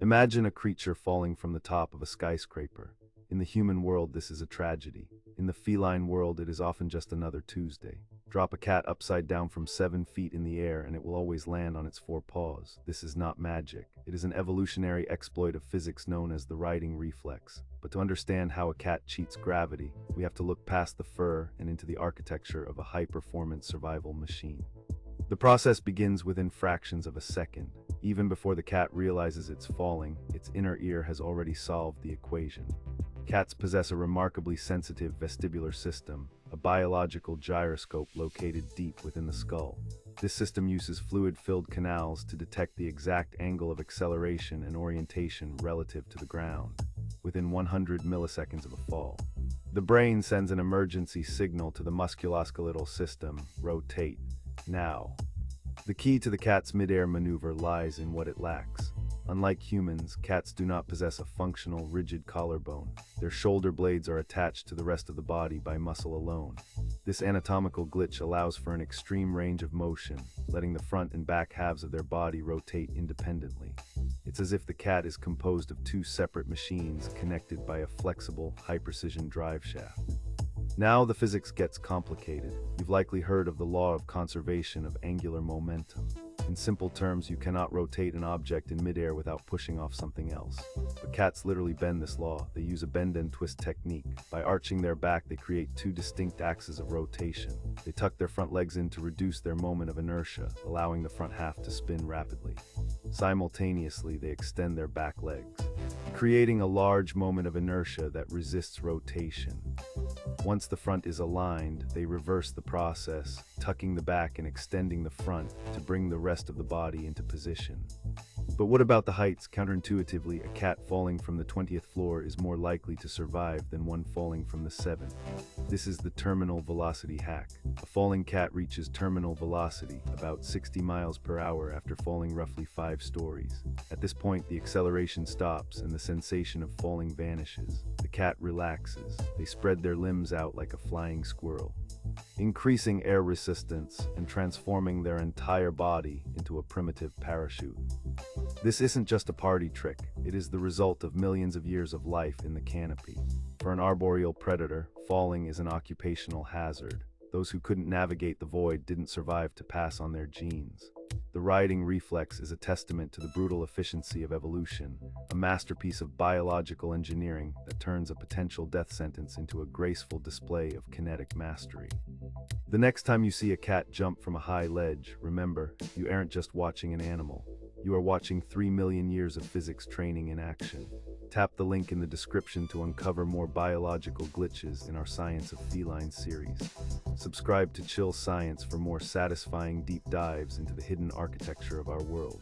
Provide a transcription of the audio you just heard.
Imagine a creature falling from the top of a skyscraper. In the human world, this is a tragedy. In the feline world, it is often just another Tuesday. Drop a cat upside down from 7 feet in the air and it will always land on its 4 paws. This is not magic. It is an evolutionary exploit of physics known as the riding reflex. But to understand how a cat cheats gravity, we have to look past the fur and into the architecture of a high-performance survival machine. The process begins within fractions of a second. Even before the cat realizes it's falling, its inner ear has already solved the equation. Cats possess a remarkably sensitive vestibular system, a biological gyroscope located deep within the skull. This system uses fluid-filled canals to detect the exact angle of acceleration and orientation relative to the ground, within 100 milliseconds of a fall. The brain sends an emergency signal to the musculoskeletal system, rotate, now. The key to the cat's mid-air maneuver lies in what it lacks. Unlike humans, cats do not possess a functional, rigid collarbone. Their shoulder blades are attached to the rest of the body by muscle alone. This anatomical glitch allows for an extreme range of motion, letting the front and back halves of their body rotate independently. It's as if the cat is composed of 2 separate machines connected by a flexible, high-precision drive shaft. Now the physics gets complicated. You've likely heard of the law of conservation of angular momentum. In simple terms, you cannot rotate an object in midair without pushing off something else. But cats literally bend this law. They use a bend and twist technique. By arching their back, they create 2 distinct axes of rotation. They tuck their front legs in to reduce their moment of inertia, allowing the front half to spin rapidly. Simultaneously, they extend their back legs, creating a large moment of inertia that resists rotation. Once the front is aligned, they reverse the process, tucking the back and extending the front to bring the rest of the body into position. But what about the heights? Counterintuitively, a cat falling from the 20th floor is more likely to survive than one falling from the 7th. This is the terminal velocity hack. A falling cat reaches terminal velocity, about 60 miles per hour, after falling roughly 5 stories. At this point, the acceleration stops and the sensation of falling vanishes. The cat relaxes. They spread their limbs out like a flying squirrel, increasing air resistance and transforming their entire body into a primitive parachute. This isn't just a party trick, it is the result of millions of years of life in the canopy. For an arboreal predator, falling is an occupational hazard. Those who couldn't navigate the void didn't survive to pass on their genes. The riding reflex is a testament to the brutal efficiency of evolution, a masterpiece of biological engineering that turns a potential death sentence into a graceful display of kinetic mastery. The next time you see a cat jump from a high ledge, remember, you aren't just watching an animal. You are watching 3 million years of physics training in action. Tap the link in the description to uncover more biological glitches in our Science of Feline series. Subscribe to Chill Science for more satisfying deep dives into the hidden architecture of our world.